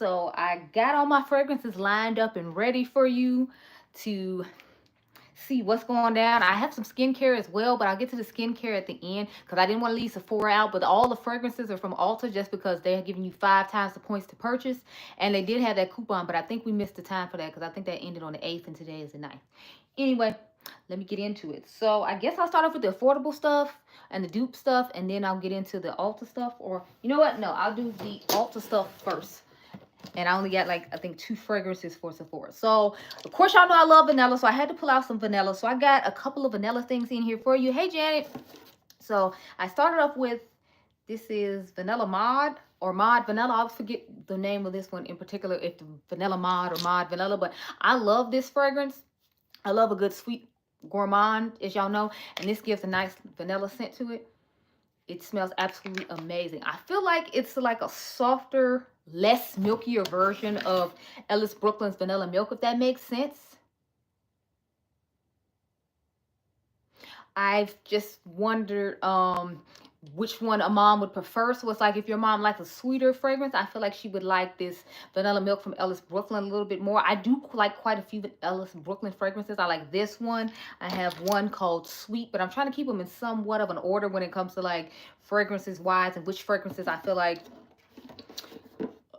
So I got all my fragrances lined up and ready for you to see what's going down. I have some skincare as well, but I'll get to the skincare at the end because I didn't want to leave Sephora out. But all the fragrances are from Ulta just because they're giving you 5 times the points to purchase. And they did have that coupon, but I think we missed the time for that because I think that ended on the 8th and today is the 9th. Anyway, let me get into it. So I guess I'll start off with the affordable stuff and the dupe stuff, and then I'll get into the Ulta stuff. Or you know what? No, I'll do the Ulta stuff first. And I only got like, I think 2 fragrances for Sephora. So, of course, y'all know I love vanilla. So, I had to pull out some vanilla. So, I got a couple of vanilla things in here for you. Hey, Janet. So, I started off with, this is Vanilla Mod or Mod Vanilla. I always forget the name of this one in particular, if the Vanilla Mod or Mod Vanilla. But I love this fragrance. I love a good sweet gourmand, as y'all know. And this gives a nice vanilla scent to it. It smells absolutely amazing. I feel like it's like a softer, less milkier version of Ellis Brooklyn's Vanilla Milk, if that makes sense. I've just wondered which one a mom would prefer. So it's like if your mom likes a sweeter fragrance, I feel like she would like this Vanilla Milk from Ellis Brooklyn a little bit more. I do like quite a few Ellis Brooklyn fragrances. I like this one. I have one called Sweet, but I'm trying to keep them in somewhat of an order when it comes to like fragrances wise and which fragrances I feel like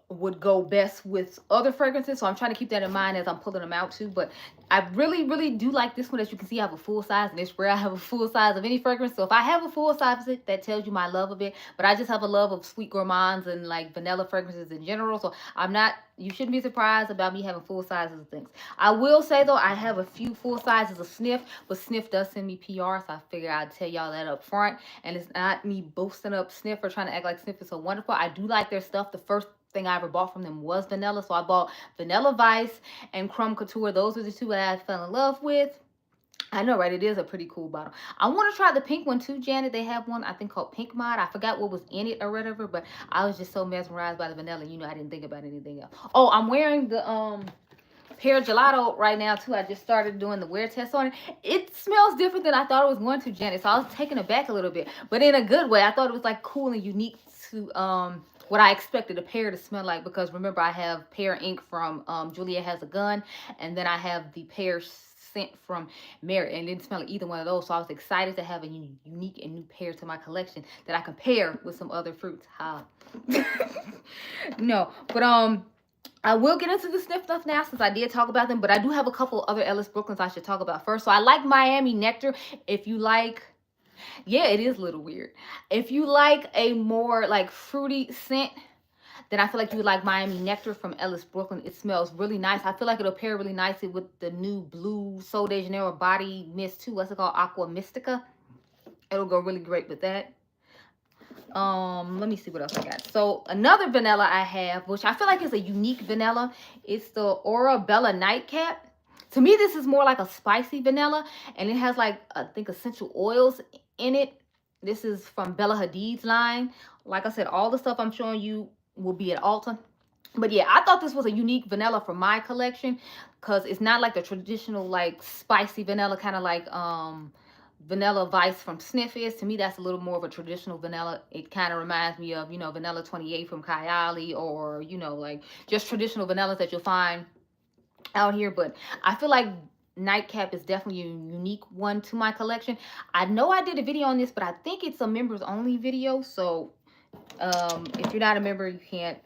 would go best with other fragrances. So I'm trying to keep that in mind as I'm pulling them out too. But I really do like this one. As you can see, I have a full size, and it's rare I have a full size of any fragrance. So if I have a full size of it, that tells you my love of it. But I just have a love of sweet gourmands and like vanilla fragrances in general. So I'm not, you shouldn't be surprised about me having full sizes of things. I will say though, I have a few full sizes of Snif, but Snif does send me PR, so I figured I'd tell y'all that up front. And it's not me boasting up Snif or trying to act like Snif is so wonderful. I do like their stuff. The first thing I ever bought from them was vanilla, so I bought Vanilla Vice and Crumb Couture. Those are the 2 that I fell in love with. I know, right? It is a pretty cool bottle. I want to try the pink one too, Janet. They have one, I think, called Pink Mod. I forgot what was in it or whatever, but I was just so mesmerized by the vanilla. You know, I didn't think about anything else. Oh, I'm wearing the Pear Gelato right now too. I just started doing the wear test on it. It smells different than I thought it was going to, Janet. So I was taken aback a little bit, but in a good way. I thought it was like cool and unique to what I expected a pear to smell like, because remember I have pear ink from Julia Has a Gun, and then I have the pear scent from Merritt, and it didn't smell like either one of those. So I was excited to have a unique and new pear to my collection that I can pair with some other fruits. Ha. No, but I will get into the Snif stuff now since I did talk about them, but I do have a couple other Ellis Brooklyns I should talk about first. So I like Miami Nectar. If you like, yeah, it is a little weird. If you like a more like fruity scent, then I feel like you would like Miami Nectar from Ellis Brooklyn. It smells really nice. I feel like it'll pair really nicely with the new blue Sol de Janeiro body mist too. What's it called? Aqua Mystica. It'll go really great with that. Let me see what else I got. So another vanilla I have, which I feel like is a unique vanilla, it's the Aura Bella Nightcap. To me, this is more like a spicy vanilla, and it has like, I think, essential oils in it. This is from Bella Hadid's line. Like I said, all the stuff I'm showing you will be at Ulta. But yeah, I thought this was a unique vanilla for my collection, because it's not like the traditional like spicy vanilla, kind of like Vanilla Vice from Snif is. To me, that's a little more of a traditional vanilla. It kind of reminds me of, you know, Vanilla 28 from Kylie, or, you know, like just traditional vanillas that you'll find out here. But I feel like Nightcap is definitely a unique one to my collection. I know I did a video on this, but I think it's a members only video. So if you're not a member, you can't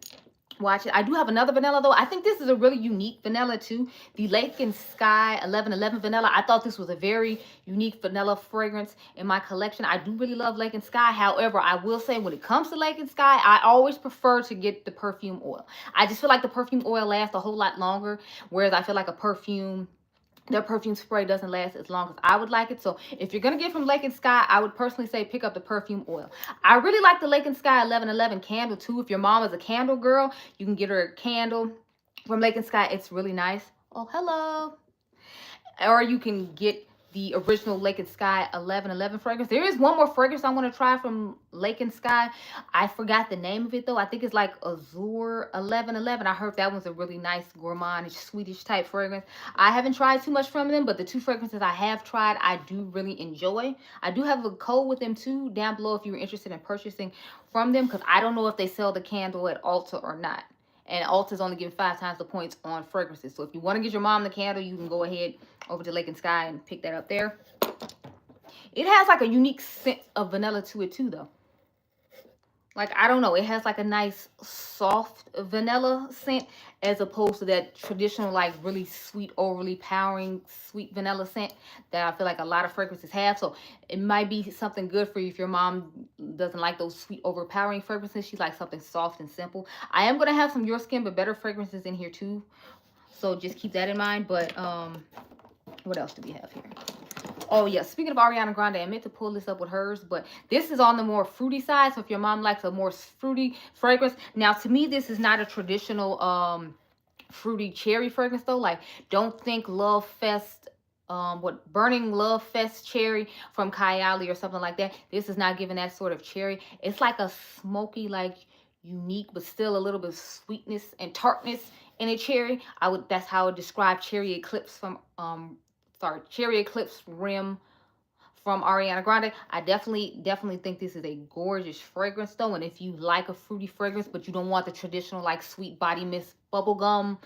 watch it. I do have another vanilla though. I think this is a really unique vanilla too. The Lake and Skye 1111 vanilla. I thought this was a very unique vanilla fragrance in my collection. I do really love Lake and Skye. However, I will say when it comes to Lake and Skye, I always prefer to get the perfume oil. I just feel like the perfume oil lasts a whole lot longer, whereas I feel like their perfume spray doesn't last as long as I would like it. So if you're going to get from Lake and Skye, I would personally say pick up the perfume oil. I really like the Lake and Skye 1111 candle too. If your mom is a candle girl, you can get her a candle from Lake and Skye. It's really nice. Oh, hello. Or you can get the original Lake and Skye 1111 fragrance. There is one more fragrance I want to try from Lake and Skye. I forgot the name of it though. I think it's like Azure 1111. I heard that one's a really nice gourmandish, Swedish type fragrance. I haven't tried too much from them, but the 2 fragrances I have tried, I do really enjoy. I do have a code with them too down below if you're interested in purchasing from them, because I don't know if they sell the candle at Ulta or not. And Ulta's only giving 5 times the points on fragrances. So if you want to get your mom the candle, you can go ahead over to Lake and Skye and pick that up there. It has like a unique scent of vanilla to it too, though. Like, I don't know, it has like a nice soft vanilla scent as opposed to that traditional, like really sweet, overly powering sweet vanilla scent that I feel like a lot of fragrances have. So it might be something good for you if your mom doesn't like those sweet, overpowering fragrances. She likes something soft and simple. I am going to have some Your Skin But Better fragrances in here too. So just keep that in mind. But what else do we have here? Oh, yeah. Speaking of Ariana Grande, I meant to pull this up with hers, but this is on the more fruity side. So if your mom likes a more fruity fragrance. Now, to me, this is not a traditional fruity cherry fragrance, though. Like, don't think Love Fest, Burning Love Fest cherry from Kylie or something like that. This is not giving that sort of cherry. It's like a smoky, like, unique, but still a little bit of sweetness and tartness in a cherry. That's how I would describe Cherry Eclipse from, Cherry Eclipse Rim from Ariana Grande. I definitely think this is a gorgeous fragrance though. And if you like a fruity fragrance, but you don't want the traditional like sweet body mist bubblegum,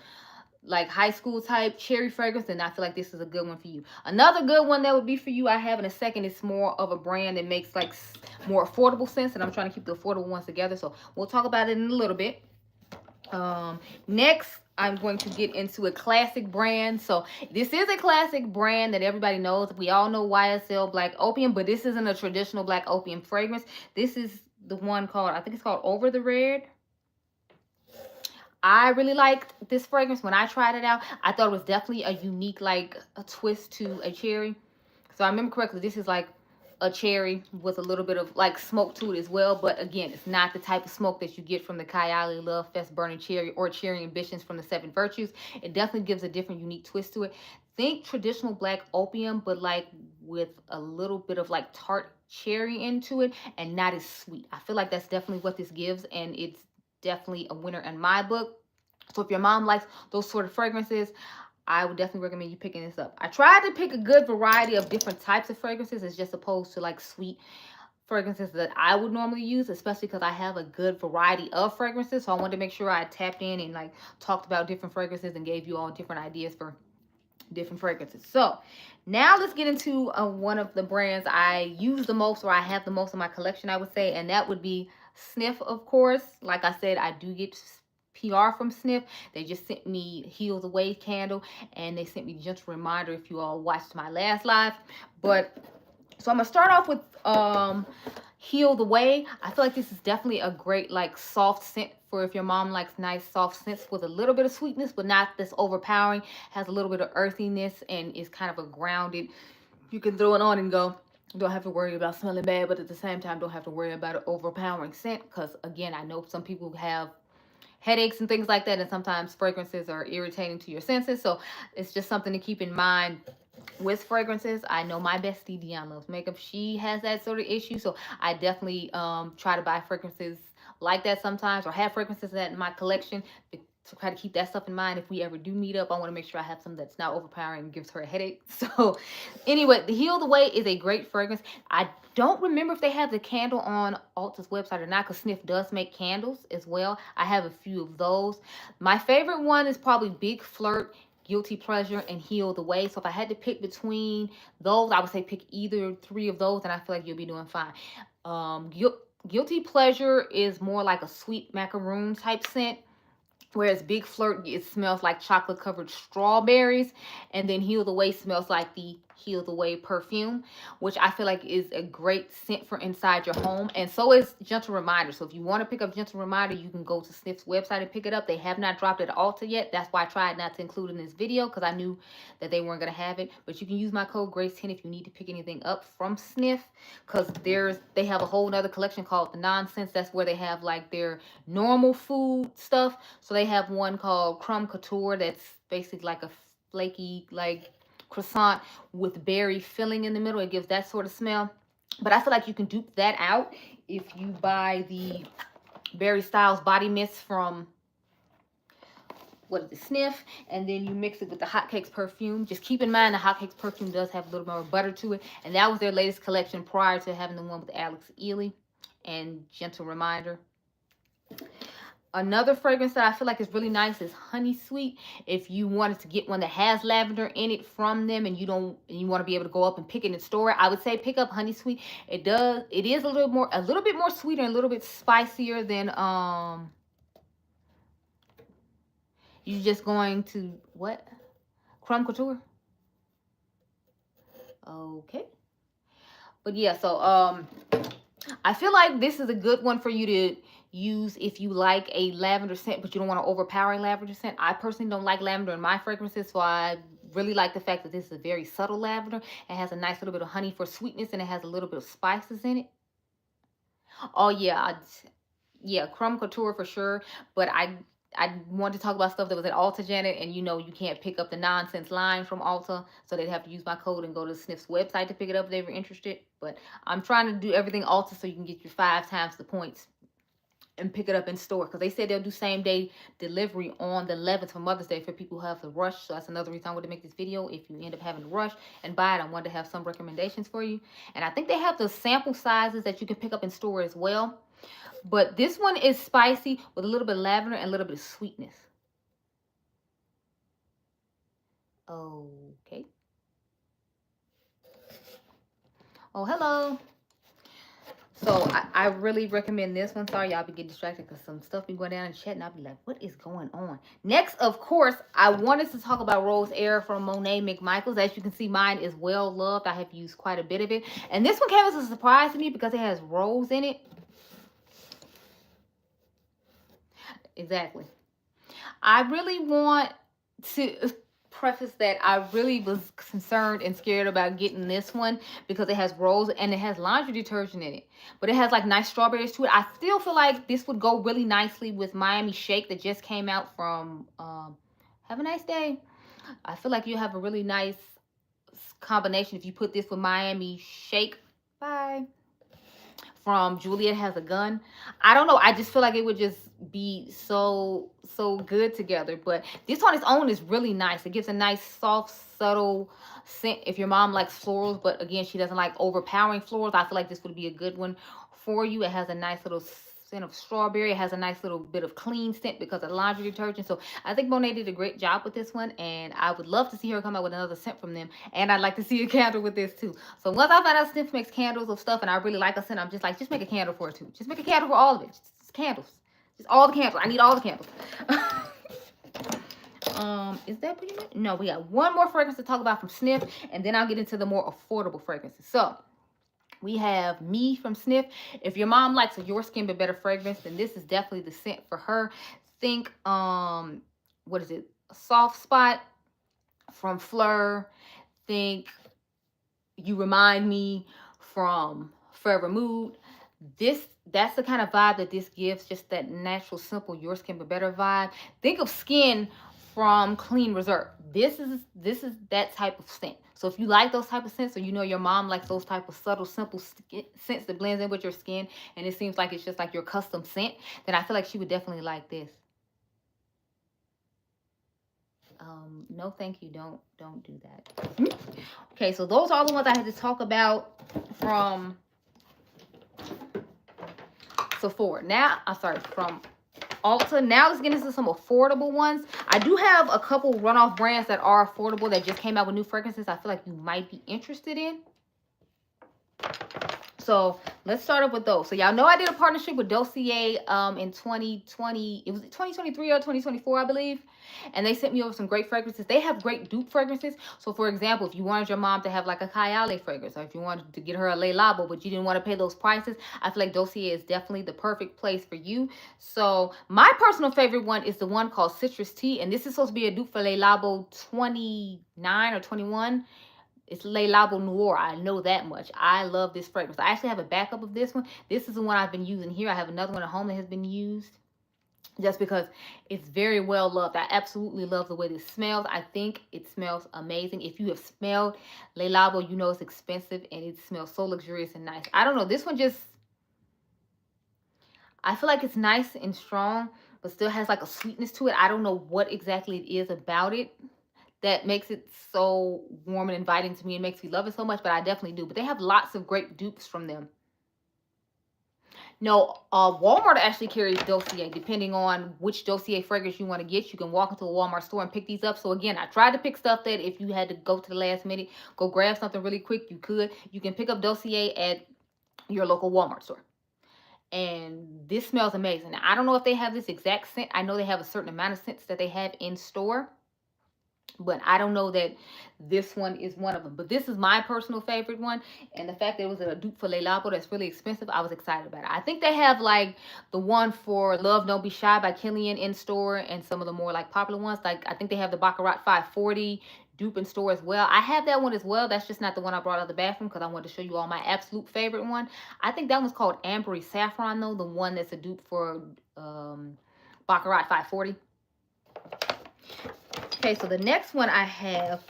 like high school type cherry fragrance, then I feel like this is a good one for you. Another good one that would be for you, I have in a second, is more of a brand that makes like more affordable scents. And I'm trying to keep the affordable ones together. So we'll talk about it in a little bit. Next, I'm going to get into a classic brand. So this is a classic brand that everybody knows. We all know YSL Black Opium, but this isn't a traditional Black Opium fragrance. This is the one called, I think it's called Over the Red. I really liked this fragrance when I tried it out. I thought it was definitely a unique, like a twist to a cherry. So I remember correctly, this is like a cherry with a little bit of like smoke to it as well. But again, it's not the type of smoke that you get from the Kylie Love Fest Burning Cherry or Cherry Ambitions from the 7 Virtues. It definitely gives a different unique twist to it. Think traditional Black Opium, but like with a little bit of like tart cherry into it and not as sweet. I feel like that's definitely what this gives, and it's definitely a winner in my book. So if your mom likes those sort of fragrances, I would definitely recommend you picking this up. I tried to pick a good variety of different types of fragrances as just opposed to like sweet fragrances that I would normally use, especially because I have a good variety of fragrances. So I wanted to make sure I tapped in and like talked about different fragrances and gave you all different ideas for different fragrances. So now let's get into one of the brands I use the most, or I have the most in my collection, I would say, and that would be Snif, of course. Like I said, I do get PR from Snif. They just sent me Heal the Way candle, and they sent me Gentle Reminder if you all watched my last live. But so I'm gonna start off with Heal the Way. I feel like this is definitely a great like soft scent for if your mom likes nice soft scents with a little bit of sweetness, but not this overpowering. Has a little bit of earthiness and is kind of a grounded. You can throw it on and go. Don't have to worry about smelling bad, but at the same time, don't have to worry about an overpowering scent. Because again, I know some people have headaches and things like that, and sometimes fragrances are irritating to your senses. So it's just something to keep in mind with fragrances. I know my bestie Dionluvsmakeup, she has that sort of issue. So I definitely try to buy fragrances like that sometimes, or have fragrances that in my collection to try to keep that stuff in mind. If we ever do meet up, I want to make sure I have some that's not overpowering and gives her a headache. So anyway, the Heal the Way is a great fragrance. I don't remember if they have the candle on Ulta's website or not, because Snif does make candles as well. I have a few of those. My favorite one is probably Big Flirt, Guilty Pleasure, and Heal the Way. So if I had to pick between those, I would say pick either 3 of those, and I feel like you'll be doing fine. Guilty Pleasure is more like a sweet macaroon type scent, whereas Big Flirt, it smells like chocolate covered strawberries, and then Heal the Way smells like the Heal the Way perfume, which I feel like is a great scent for inside your home. And so is Gentle Reminder. So if you want to pick up Gentle Reminder, you can go to Snif's website and pick it up. They have not dropped it at Ulta yet. That's why I tried not to include it in this video, because I knew that they weren't going to have it. But you can use my code GRACE10 if you need to pick anything up from Snif, because they have a whole nother collection called The Nonsense. That's where they have like their normal food stuff. So they have one called Crumb Couture that's basically like a flaky like croissant with berry filling in the middle. It gives that sort of smell. But I feel like you can dupe that out if you buy the Berry Styles body mist from, what is it, Snif, and then you mix it with the Hotcakes perfume. Just keep in mind the Hotcakes perfume does have a little more butter to it, and that was their latest collection prior to having the one with Alex Ely and Gentle Reminder. Another fragrance that I feel like is really nice is Honey Sweet. If you wanted to get one that has lavender in it from them and you want to be able to go up and pick it and store it, I would say pick up Honey Sweet. It is a little bit more sweeter and a little bit spicier than you're just going to what? Crumb Couture? Okay. But yeah, so I feel like this is a good one for you to use if you like a lavender scent, but you don't want to overpower a lavender scent. I personally don't like lavender in my fragrances, so I really like the fact that this is a very subtle lavender. It has a nice little bit of honey for sweetness, and it has a little bit of spices in it. Oh yeah, yeah, Crumb Couture for sure. But I wanted to talk about stuff that was at Ulta, Janet, and you know you can't pick up the nonsense line from Ulta, so they'd have to use my code and go to Snif's website to pick it up if they were interested. But I'm trying to do everything Ulta so you can get your 5 times the points and pick it up in store, because they said they'll do same day delivery on the 11th for Mother's Day for people who have to rush. So that's another reason I wanted to make this video. If you end up having to rush and buy it, I wanted to have some recommendations for you. And I think they have the sample sizes that you can pick up in store as well. But this one is spicy with a little bit of lavender and a little bit of sweetness. Okay. Oh, hello. So I really recommend this one. Sorry, y'all be getting distracted because some stuff be going down in chat and I'll be like, what is going on? Next, of course, I wanted to talk about Rose Air from Monet McMichaels. As you can see, mine is well loved. I have used quite a bit of it. And this one came as a surprise to me because it has rose in it. Exactly. I really want to preface that I really was concerned and scared about getting this one because it has rose and it has laundry detergent in it, but it has like nice strawberries to it. I still feel like this would go really nicely with Miami Shake that just came out from Have a Nice Day. I feel like you have a really nice combination if you put this with Miami Shake. Bye. From Juliet Has a Gun. I don't know. I just feel like it would just be so good together. But this on its own is really nice. It gives a nice, soft, subtle scent if your mom likes florals. But again, she doesn't like overpowering florals. I feel like this would be a good one for you. It has a nice little scent of strawberry. It has a nice little bit of clean scent because of laundry detergent. So I think Monet did a great job with this one, and I would love to see her come out with another scent from them. And I'd like to see a candle with this too. So once I find out Snif makes candles of stuff and I really like a scent, I'm just like, just make a candle for it too. Just make a candle for all of it. Just candles. Just all the candles. I need all the candles. Is that pretty much? No, we got one more fragrance to talk about from Snif, and then I'll get into the more affordable fragrances. So we have Me from Snif. If your mom likes a Your Skin But Better fragrance, then this is definitely the scent for her. Think, what is it? A Soft Spot from Fleur. Think You Remind Me from Forever Mood. That's the kind of vibe that this gives, just that natural, simple Your Skin But Better vibe. Think of Skin from Clean Reserve. This is that type of scent. So if you like those type of scents, or you know your mom likes those type of subtle, simple scents that blends in with your skin, and it seems like it's just like your custom scent, then I feel like she would definitely like this. No, thank you. Don't do that. Okay, so those are all the ones I had to talk about from Sephora. Now, I'm sorry, from Ulta. Now let's get into some affordable ones. I do have a couple runoff brands that are affordable that just came out with new fragrances I feel like you might be interested in. So let's start up with those. So y'all know I did a partnership with Dossier in 2020. It was 2023 or 2024, I believe. And they sent me over some great fragrances. They have great dupe fragrances. So for example, if you wanted your mom to have like a Kayale fragrance, or if you wanted to get her a Le Labo, but you didn't want to pay those prices, I feel like Dossier is definitely the perfect place for you. So my personal favorite one is the one called Citrus Tea. And this is supposed to be a dupe for Le Labo 29 or 21. It's Le Labo Noir. I know that much. I love this fragrance. I actually have a backup of this one. This is the one I've been using here. I have another one at home that has been used just because it's very well loved. I absolutely love the way this smells. I think it smells amazing. If you have smelled Le Labo, you know it's expensive and it smells so luxurious and nice. I don't know. This one just, I feel like it's nice and strong, but still has like a sweetness to it. I don't know what exactly it is about it that makes it so warm and inviting to me and makes me love it so much, but I definitely do. But they have lots of great dupes from them. No, Walmart actually carries Dossier. Depending on which Dossier fragrance you want to get, you can walk into a Walmart store and pick these up. So again, I tried to pick stuff that if you had to go to the last minute, go grab something really quick, you could. You can pick up Dossier at your local Walmart store. And this smells amazing. Now, I don't know if they have this exact scent. I know they have a certain amount of scents that they have in store, but I don't know that this one is one of them. But this is my personal favorite one. And the fact that it was a dupe for Le Labo that's really expensive, I was excited about it. I think they have like the one for Love Don't Be Shy by Killian in store, and some of the more like popular ones. Like I think they have the Baccarat 540 dupe in store as well. I have that one as well. That's just not the one I brought out of the bathroom because I wanted to show you all my absolute favorite one. I think that one's called Ambery Saffron though, the one that's a dupe for Baccarat 540. Okay, so the next one I have,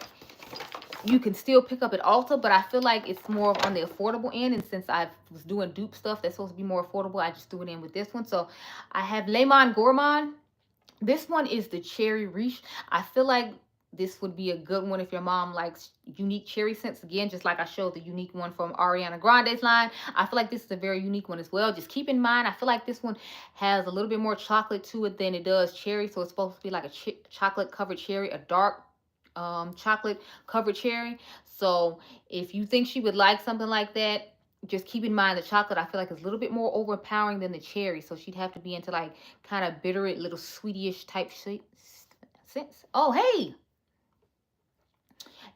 you can still pick up at Ulta, but I feel like it's more on the affordable end. And since I was doing dupe stuff that's supposed to be more affordable, I just threw it in with this one. So I have Le Monde Gourmand. This one is the Cherry Riche. I feel like this would be a good one if your mom likes unique cherry scents. Again, just like I showed the unique one from Ariana Grande's line, I feel like this is a very unique one as well. Just keep in mind, I feel like this one has a little bit more chocolate to it than it does cherry. So it's supposed to be like a chocolate covered cherry, a dark chocolate covered cherry. So if you think she would like something like that, just keep in mind the chocolate, I feel like, is a little bit more overpowering than the cherry. So she'd have to be into like kind of bitter, little sweetie-ish type scents. Oh, hey!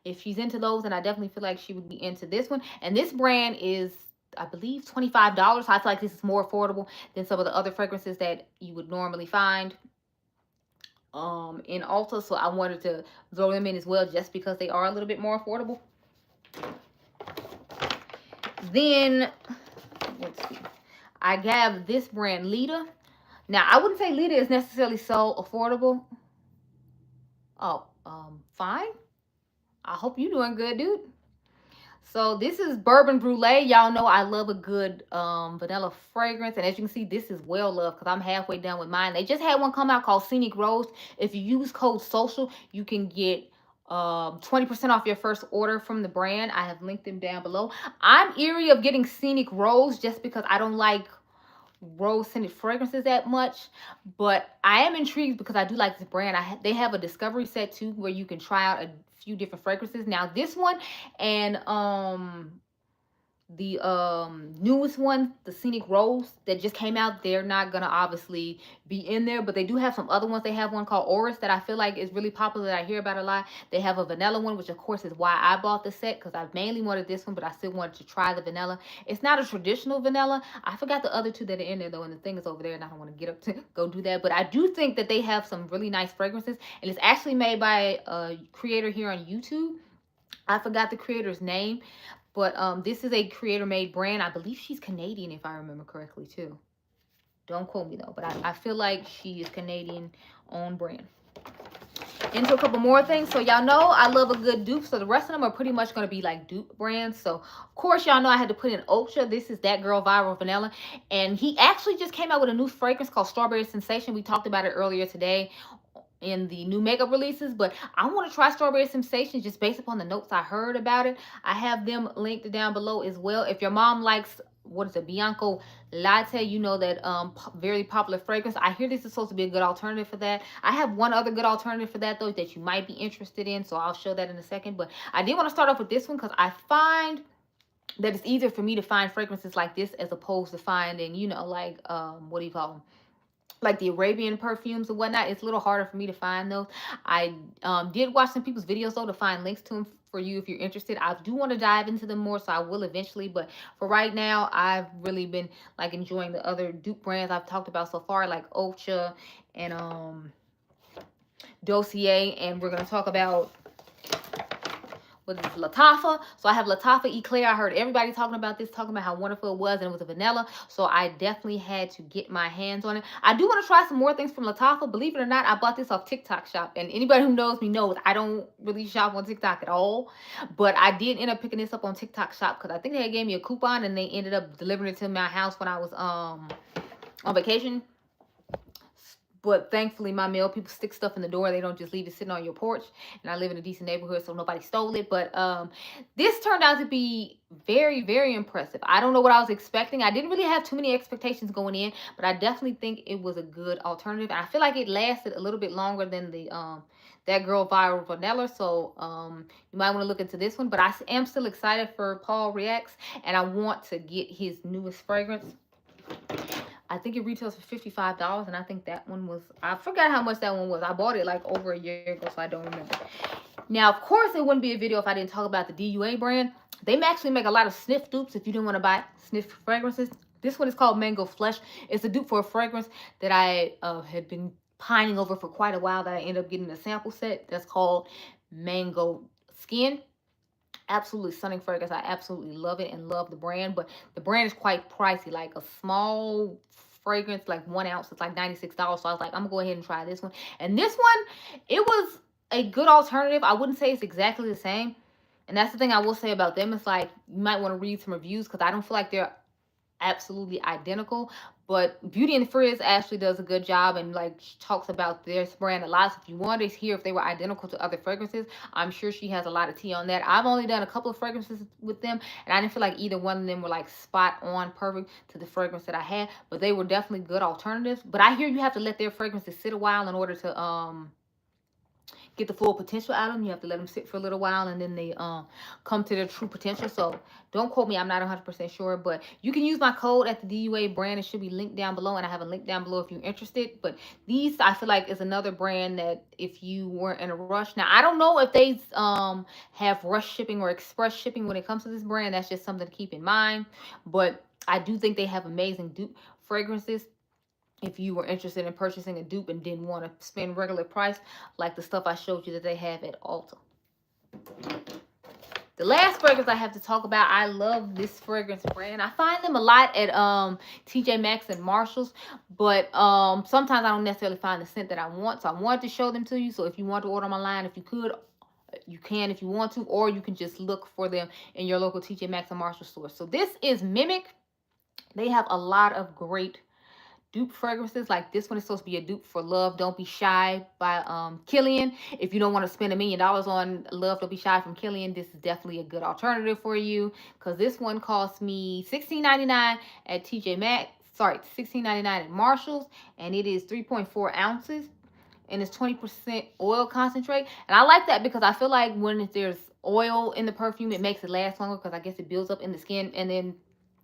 If she's into those, then I definitely feel like she would be into this one. And this brand is, I believe, $25. So I feel like this is more affordable than some of the other fragrances that you would normally find in Ulta. So I wanted to throw them in as well just because they are a little bit more affordable. Then, let's see. I have this brand, Ledda. Now, I wouldn't say Ledda is necessarily so affordable. Oh, fine. I hope you're doing good, dude. So this is Bourbon Brulee. Y'all know I love a good vanilla fragrance. And as you can see, this is well loved because I'm halfway done with mine. They just had one come out called Scenic Rose. If you use code SOCIAL, you can get 20% off your first order from the brand. I have linked them down below. I'm eerie of getting Scenic Rose just because I don't like rose scented fragrances that much, but I am intrigued because I do like this brand. They have a discovery set too where you can try out a few different fragrances. Now this one and the newest one, the Scenic Rose that just came out, they're not gonna obviously be in there, but they do have some other ones. They have one called Oris that I feel like is really popular that I hear about a lot. They have a vanilla one, which of course is why I bought the set, because I mainly wanted this one, but I still wanted to try the vanilla. It's not a traditional vanilla. I forgot the other two that are in there though, and the thing is over there and I don't want to get up to go do that, but I do think that they have some really nice fragrances, and it's actually made by a creator here on YouTube. I forgot the creator's name, but this is a creator-made brand. I believe she's Canadian, if I remember correctly, too. Don't quote me, though. But I feel like she is Canadian-owned brand. Into a couple more things. So, y'all know I love a good dupe. So, the rest of them are pretty much going to be, like, dupe brands. So, of course, y'all know I had to put in Oakcha. This is That Girl Viral Vanilla. And he actually just came out with a new fragrance called Strawberry Sensation. We talked about it earlier today in the new makeup releases, but I want to try Strawberry Sensation just based upon the notes I heard about it. I have them linked down below as well. If your mom likes, what is it, Bianco Latte, you know that very popular fragrance. I hear this is supposed to be a good alternative for that. I have one other good alternative for that though that you might be interested in, so I'll show that in a second. But I did want to start off with this one because I find that it's easier for me to find fragrances like this as opposed to finding, you know, like what do you call them, like the Arabian perfumes and whatnot. It's a little harder for me to find those. I did watch some people's videos though to find links to them for you if you're interested. I do want to dive into them more, so I will eventually, but for right now I've really been like enjoying the other dupe brands I've talked about so far, like Oakcha and Dossier, and we're going to talk about with Lattafa. So I have Lattafa Eclair. I heard everybody talking about this, talking about how wonderful it was, and it was a vanilla. So I definitely had to get my hands on it. I do want to try some more things from Lattafa. Believe it or not, I bought this off TikTok Shop. And anybody who knows me knows I don't really shop on TikTok at all. But I did end up picking this up on TikTok Shop because I think they gave me a coupon and they ended up delivering it to my house when I was on vacation. But thankfully, my mail people stick stuff in the door. They don't just leave it sitting on your porch. And I live in a decent neighborhood, so nobody stole it. But this turned out to be very, very impressive. I don't know what I was expecting. I didn't really have too many expectations going in, but I definitely think it was a good alternative. And I feel like it lasted a little bit longer than the That Girl Viral Vanilla. So you might want to look into this one. But I am still excited for Paul Reacts, and I want to get his newest fragrance. I think it retails for $55, and I think that one was, I forgot how much that one was. I bought it like over a year ago, so I don't remember. Now, of course, it wouldn't be a video if I didn't talk about the DUA brand. They actually make a lot of Snif dupes if you didn't want to buy Snif fragrances. This one is called Mango Flesh. It's a dupe for a fragrance that I had been pining over for quite a while, that I ended up getting a sample set that's called Mango Skin. Absolutely stunning fragrance. I absolutely love it and love the brand, but the brand is quite pricey. Like a small fragrance, like 1 ounce, it's like $96. So I was like, I'm gonna go ahead and try this one. And this one, it was a good alternative. I wouldn't say it's exactly the same. And that's the thing I will say about them. It's like, you might want to read some reviews, because I don't feel like they're absolutely identical. But Beauty and the Frizz actually does a good job, and like she talks about their brand a lot. So if you want to hear if they were identical to other fragrances, I'm sure she has a lot of tea on that. I've only done a couple of fragrances with them, and I didn't feel like either one of them were like spot on perfect to the fragrance that I had, but they were definitely good alternatives. But I hear you have to let their fragrances sit a while in order to get the full potential out of them. You have to let them sit for a little while, and then they come to their true potential. So don't quote me, I'm not 100% sure, but you can use my code at the DUA brand. It should be linked down below, and I have a link down below if you're interested. But these, I feel like, is another brand that if you weren't in a rush. Now, I don't know if they have rush shipping or express shipping when it comes to this brand. That's just something to keep in mind. But I do think they have amazing dupe fragrances. If you were interested in purchasing a dupe and didn't want to spend regular price, like the stuff I showed you that they have at Ulta. The last fragrance I have to talk about, I love this fragrance brand. I find them a lot at TJ Maxx and Marshalls, but sometimes I don't necessarily find the scent that I want. So I wanted to show them to you. So if you want to order them online, if you could, you can if you want to, or you can just look for them in your local TJ Maxx and Marshall store. So this is MIIM. They have a lot of great dupe fragrances. Like this one is supposed to be a dupe for Love Don't Be Shy by Killian. If you don't want to spend $1 million on Love Don't Be Shy from Killian, this is definitely a good alternative for you, because this one cost me $16.99 at TJ Maxx. Sorry, $16.99 at Marshalls, and it is 3.4 ounces, and it's 20% oil concentrate. And I like that because I feel like when there's oil in the perfume, it makes it last longer, because I guess it builds up in the skin, and then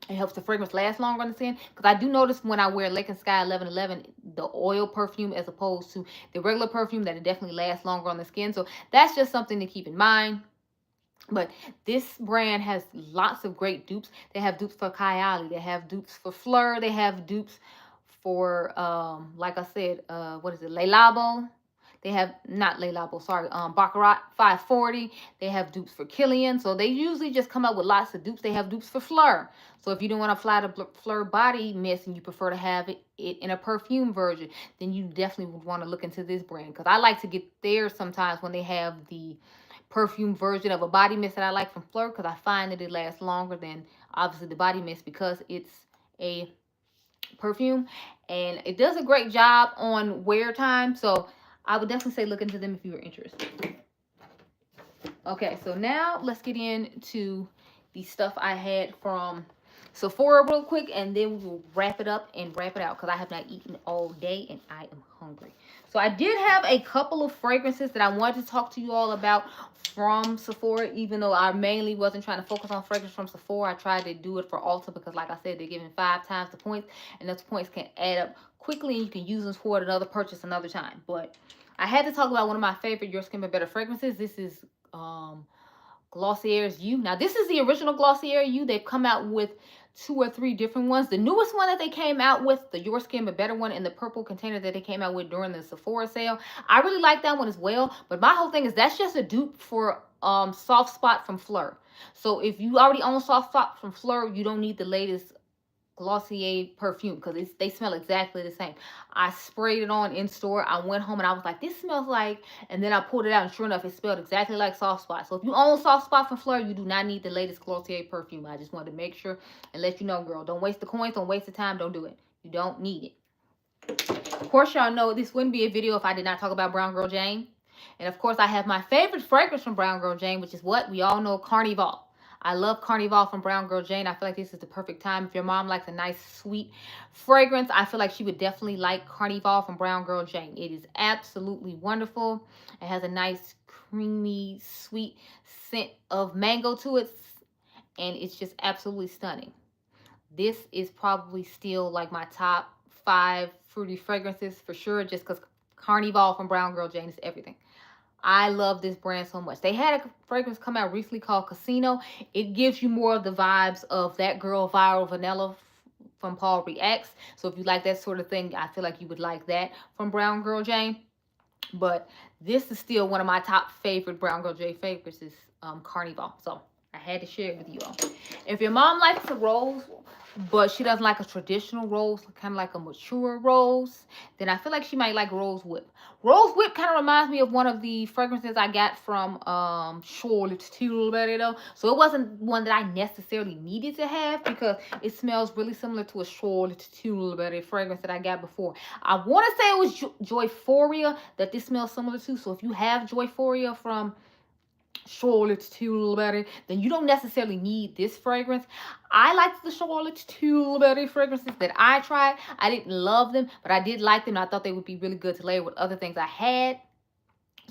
it helps the fragrance last longer on the skin. Because I do notice when I wear Lake and Skye 1111, the oil perfume as opposed to the regular perfume, that it definitely lasts longer on the skin. So that's just something to keep in mind. But this brand has lots of great dupes. They have dupes for Kylie. They have dupes for Fleur. They have dupes for, like I said, what is it, Le Labo. They have, not Le Labo, sorry, Baccarat 540. They have dupes for Killian. So they usually just come up with lots of dupes. They have dupes for Fleur. So if you don't want to apply the Fleur body mist and you prefer to have it in a perfume version, then you definitely would want to look into this brand. Because I like to get theirs sometimes when they have the perfume version of a body mist that I like from Fleur, because I find that it lasts longer than obviously the body mist, because it's a perfume. And it does a great job on wear time. So I would definitely say look into them if you were interested. Okay, so now let's get into the stuff I had from Sephora real quick, and then we will wrap it up and wrap it out, because I have not eaten all day and I am hungry. So I did have a couple of fragrances that I wanted to talk to you all about from Sephora, even though I mainly wasn't trying to focus on fragrance from Sephora. I tried to do it for Ulta, because like I said, they're giving 5 times the points, and those points can add up quickly, and you can use them toward another purchase another time. But I had to talk about one of my favorite Your Skin But Better fragrances. This is Glossier's You. Now, this is the original Glossier You. They've come out with 2 or 3 different ones. The newest one that they came out with, the Your Skin But Better one, in the purple container that they came out with during the Sephora sale, I really like that one as well. But my whole thing is that's just a dupe for Soft Spot from Fleur. So if you already own Soft Spot from Fleur, you don't need the latest Glossier perfume, because they smell exactly the same. I sprayed it on in store. I went home and I was like, this smells like, and then I pulled it out, and sure enough, it smelled exactly like Soft Spot. So if you own Soft Spot from Fleur, you do not need the latest Glossier perfume. I just wanted to make sure and let you know, girl. Don't waste the coins. Don't waste the time. Don't do it. You don't need it. Of course, y'all know this wouldn't be a video if I did not talk about Brown Girl Jane. And of course, I have my favorite fragrance from Brown Girl Jane, which is what we all know, Carnival. I love Carnival from Brown Girl Jane. I feel like this is the perfect time. If your mom likes a nice, sweet fragrance, I feel like she would definitely like Carnival from Brown Girl Jane. It is absolutely wonderful. It has a nice, creamy, sweet scent of mango to it. And it's just absolutely stunning. This is probably still like my top 5 fruity fragrances for sure, just because Carnival from Brown Girl Jane is everything. I love this brand so much. They had a fragrance come out recently called Casino. It gives you more of the vibes of That Girl Viral Vanilla from Paul Reacts. So if you like that sort of thing, I feel like you would like that from Brown Girl Jane. But this is still one of my top favorite Brown Girl Jane favorites is Carnival. So I had to share it with you all. If your mom likes a rose, but she doesn't like a traditional rose, kind of like a mature rose, then I feel like she might like Rose Whip. Rose Whip kind of reminds me of one of the fragrances I got from Charlotte Tilbury though. So it wasn't one that I necessarily needed to have because it smells really similar to a Charlotte Tilbury fragrance that I got before. I want to say it was Joyphoria that this smells similar to. So if you have Joyphoria from Charlotte Tilbury, then you don't necessarily need this fragrance. I liked the Charlotte Tilbury fragrances that I tried. I didn't love them, but I did like them. I thought they would be really good to layer with other things I had.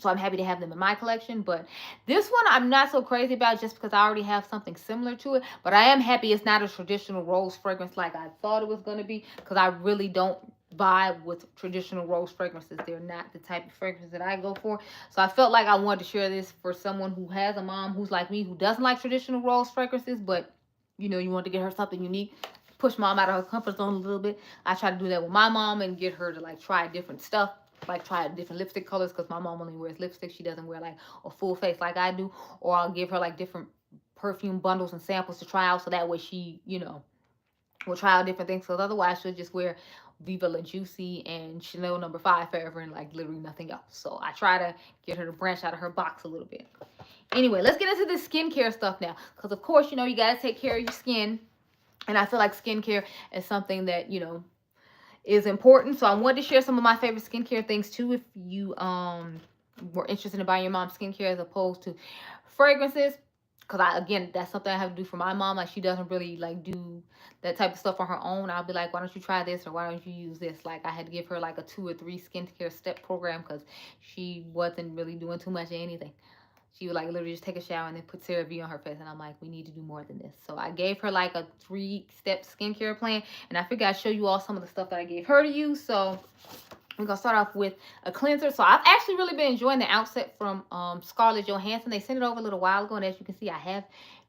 So I'm happy to have them in my collection. But this one I'm not so crazy about just because I already have something similar to it. But I am happy it's not a traditional rose fragrance like I thought it was going to be, because I really don't vibe with traditional rose fragrances. They're not the type of fragrance that I go for. So I felt like I wanted to share this for someone who has a mom who's like me, who doesn't like traditional rose fragrances, but you know, you want to get her something unique, push mom out of her comfort zone a little bit. I try to do that with my mom and get her to like try different stuff, like try different lipstick colors, because my mom only wears lipstick. She doesn't wear like a full face like I do. Or I'll give her like different perfume bundles and samples to try out, so that way she, you know, will try out different things, because otherwise she'll just wear Viva La Juicy and Chanel No. 5 forever and like literally nothing else. So I try to get her to branch out of her box a little bit. Anyway, let's get into this skincare stuff now, because of course, you know, you got to take care of your skin. And I feel like skincare is something that, you know, is important. So I wanted to share some of my favorite skincare things too, if you were interested in buying your mom's skincare as opposed to fragrances. Because again, that's something I have to do for my mom. Like, she doesn't really like do that type of stuff on her own. I'll be like, why don't you try this, or why don't you use this? Like, I had to give her like a 2 or 3 skincare step program because she wasn't really doing too much of anything. She would like literally just take a shower and then put CeraVe on her face. And I'm like, we need to do more than this. So I gave her like a 3-step skincare plan. And I figured I'd show you all some of the stuff that I gave her to use. So we're going to start off with a cleanser. So I've actually really been enjoying the Outset from Scarlett Johansson. They sent it over a little while ago. And as you can see, I have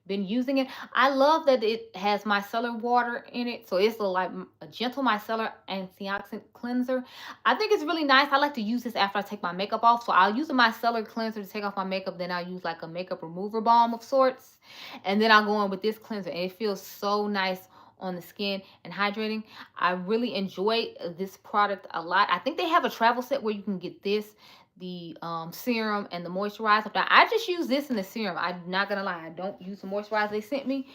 been using it. I love that it has micellar water in it. So it's like a gentle micellar antioxidant cleanser. I think it's really nice. I like to use this after I take my makeup off. So I'll use a micellar cleanser to take off my makeup. Then I'll use like a makeup remover balm of sorts. And then I'll go in with this cleanser. And it feels so nice on the skin and hydrating. I really enjoy this product a lot. I think they have a travel set where you can get this, the serum and the moisturizer. Now, I just use this in the serum. I'm not gonna lie, I don't use the moisturizer they sent me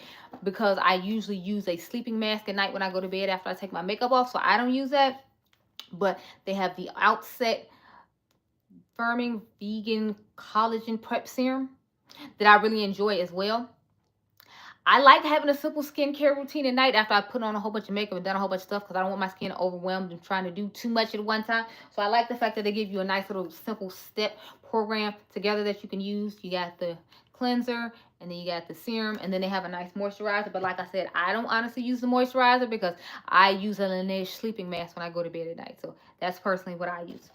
because I usually use a sleeping mask at night when I go to bed after I take my makeup off, so I don't use that. But they have the Outset Firming Vegan Collagen Prep Serum that I really enjoy as well. I like having a simple skincare routine at night after I put on a whole bunch of makeup and done a whole bunch of stuff, because I don't want my skin overwhelmed and trying to do too much at one time. So I like the fact that they give you a nice little simple step program together that you can use. You got the cleanser, and then you got the serum, and then they have a nice moisturizer. But like I said, I don't honestly use the moisturizer because I use a Laneige sleeping mask when I go to bed at night. So that's personally what I use.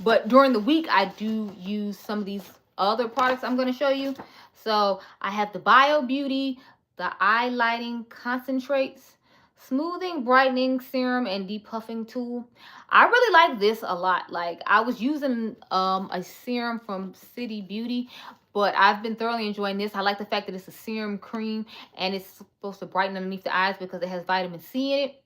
But during the week, I do use some of these other products I'm going to show you. So I have the Beauty, the Eye Lighting Concentrates, Smoothing Brightening Serum, and Depuffing Tool. I really like this a lot. Like, I was using a serum from City Beauty, but I've been thoroughly enjoying this. I like the fact that it's a serum cream and it's supposed to brighten underneath the eyes because it has vitamin C in it,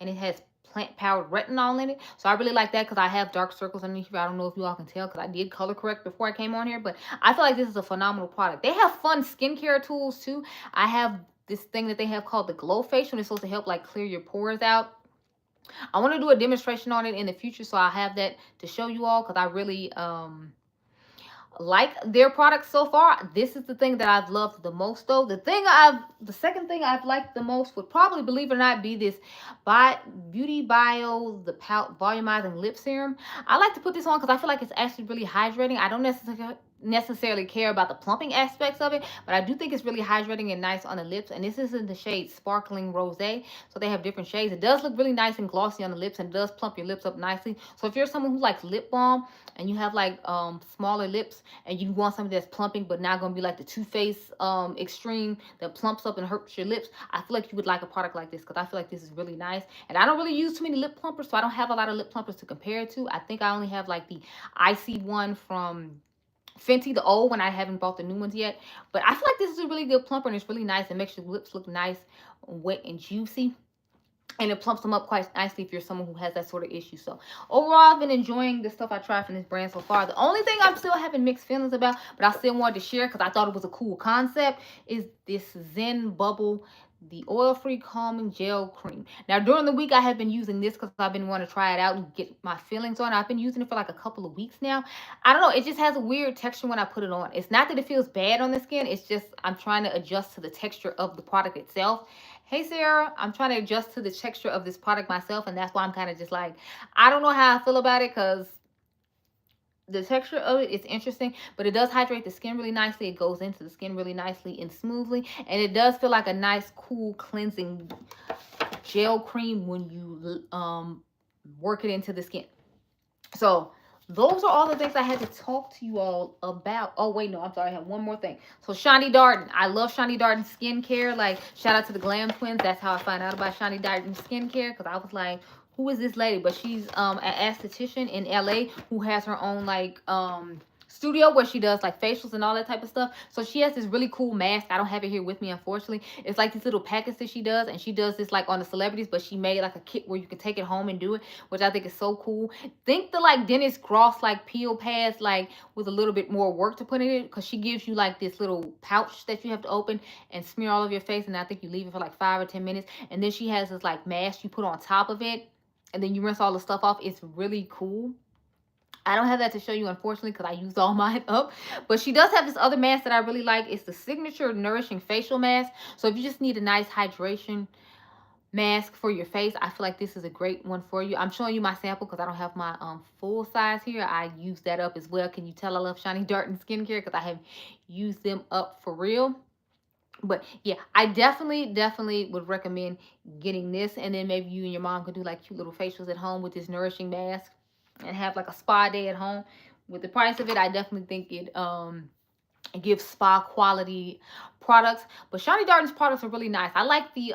and it has plant-powered retinol in it. So I really like that because I have dark circles underneath here. I don't know if you all can tell because I did color correct before I came on here, but I feel like this is a phenomenal product. They have fun skincare tools too. I have this thing that they have called the Glow Facial, and it's supposed to help like clear your pores out. I want to do a demonstration on it in the future, so I'll have that to show you all, because I really like their products so far. This is the thing that I've loved the most, though. The second thing I've liked the most would probably, believe it or not, be this Beautybio, the volumizing lip serum. I like to put this on because I feel like it's actually really hydrating. I don't necessarily care about the plumping aspects of it, but I do think it's really hydrating and nice on the lips. And this is in the shade Sparkling Rosé, so they have different shades. It does look really nice and glossy on the lips, and it does plump your lips up nicely. So if you're someone who likes lip balm and you have like smaller lips and you want something that's plumping but not gonna be like the Too Faced extreme that plumps up and hurts your lips, I feel like you would like a product like this, because I feel like this is really nice. And I don't really use too many lip plumpers, so I don't have a lot of lip plumpers to compare it to. I think I only have like the icy one from Fenty, the old one. I haven't bought the new ones yet, but I feel like this is a really good plumper, and it's really nice. It makes your lips look nice, wet, and juicy, and it plumps them up quite nicely if you're someone who has that sort of issue. So overall, I've been enjoying the stuff I tried from this brand so far. The only thing I'm still having mixed feelings about, but I still wanted to share because I thought it was a cool concept, is this Zen Bubble, the oil-free calming gel cream. Now during the week I have been using this because I've been wanting to try it out and get my feelings on it. I've been using it for like a couple of weeks now. I don't know, it just has a weird texture when I put it on. It's not that it feels bad on the skin, it's just I'm trying to adjust to the texture of the product itself. Hey Sarah, I'm trying to adjust to the texture of this product myself, and that's why I'm kind of just like, I don't know how I feel about it, because the texture of it is interesting, but it does hydrate the skin really nicely. It goes into the skin really nicely and smoothly, and it does feel like a nice, cool, cleansing gel cream when you work it into the skin. So those are all the things I had to talk to you all about. Oh, wait, no, I'm sorry. I have one more thing. So Shani Darden. I love Shani Darden skincare. Like, shout out to the Glam Twins. That's how I found out about Shani Darden skincare, because I was like, who is this lady? But she's an esthetician in LA who has her own like studio where she does like facials and all that type of stuff. So she has this really cool mask. I don't have it here with me, unfortunately. It's like these little packets that she does, and she does this like on the celebrities, but she made like a kit where you can take it home and do it, which I think is so cool. Think the like Dennis Gross like peel pads, like with a little bit more work to put in it, because she gives you like this little pouch that you have to open and smear all of your face, and I think you leave it for like 5 or 10 minutes, and then she has this like mask you put on top of it, and then you rinse all the stuff off. It's really cool. I don't have that to show you, unfortunately, because I used all mine up. But she does have this other mask that I really like. It's the Signature Nourishing Facial Mask. So if you just need a nice hydration mask for your face, I feel like this is a great one for you. I'm showing you my sample because I don't have my full size here. I used that up as well. Can you tell I love Shani Darden skincare? Because I have used them up for real. But yeah, I definitely would recommend getting this, and then maybe you and your mom could do like cute little facials at home with this nourishing mask and have like a spa day at home. With the price of it, I definitely think it gives spa quality products. But Shani Darden's products are really nice. I like the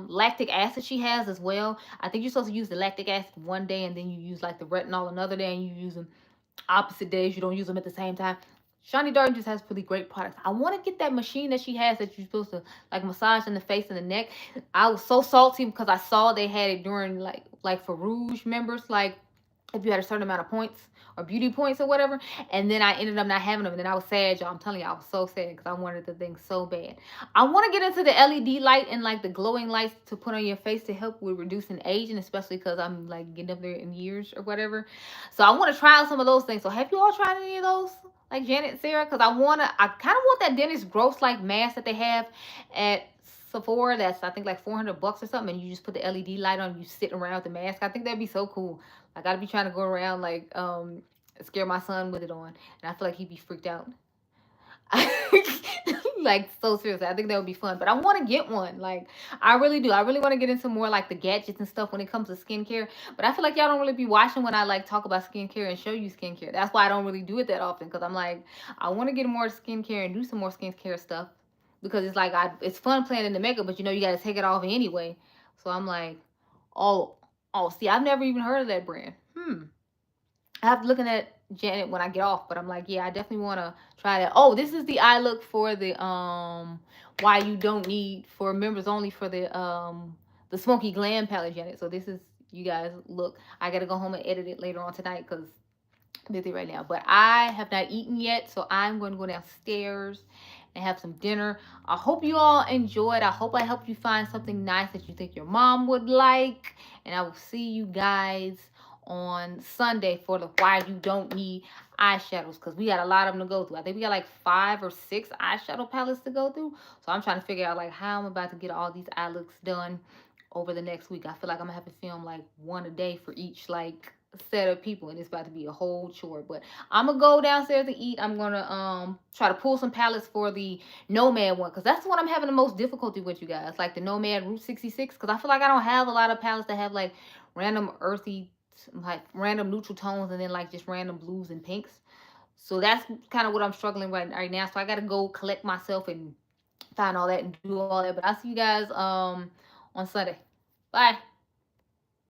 lactic acid she has as well. I think you're supposed to use the lactic acid one day, and then you use like the retinol another day, and you use them opposite days. You don't use them at the same time. Shani Darden just has really great products. I want to get that machine that she has that you're supposed to like massage in the face and the neck. I was so salty because I saw they had it during like for Rouge members, like if you had a certain amount of points or beauty points or whatever, and then I ended up not having them, and then I was sad, y'all. I'm telling you, I was so sad because I wanted the thing so bad. I want to get into the LED light and like the glowing lights to put on your face to help with reducing aging, especially because I'm like getting up there in years or whatever. So I want to try out some of those things. So have you all tried any of those, like Janet and Sarah? Because I kind of want that Dennis Gross like mask that they have at Sephora. That's I think like $400 or something, and you just put the LED light on, you sit around with the mask. I think that'd be so cool. I gotta be trying to go around like scare my son with it on, and I feel like he'd be freaked out. Like, so seriously, I think that would be fun. But I want to get one. Like, I really do. I really want to get into more like the gadgets and stuff when it comes to skincare. But I feel like y'all don't really be watching when I like talk about skincare and show you skincare. That's why I don't really do it that often, because I'm like, I want to get more skincare and do some more skincare stuff, because it's like it's fun playing in the makeup, but you know you got to take it off anyway. So I'm like, oh, see, I've never even heard of that brand. I have to look at Janet when I get off, but I'm like, yeah, I definitely want to try that. Oh, this is the eye look for the why you don't need, for members only, for the Smoky Glam palette, Janet. So this is, you guys, look. I got to go home and edit it later on tonight because I'm busy right now. But I have not eaten yet, so I'm going to go downstairs and have some dinner. I hope you all enjoyed. I hope I helped you find something nice that you think your mom would like. And I will see you guys on Sunday for the why you don't need eyeshadows, because we got a lot of them to go through. I think we got like 5 or 6 eyeshadow palettes to go through. So I'm trying to figure out like how I'm about to get all these eye looks done over the next week. I feel like I'm gonna have to film like one a day for each like set of people, and it's about to be a whole chore. But I'm gonna go downstairs to eat. I'm gonna try to pull some palettes for the Nomad one, because that's the one I'm having the most difficulty with, you guys. Like the Nomad Route 66, because I feel like I don't have a lot of palettes that have like random earthy, like random neutral tones, and then like just random blues and pinks. So that's kind of what I'm struggling right now. So I gotta go collect myself and find all that and do all that. But I'll see you guys on Sunday. Bye.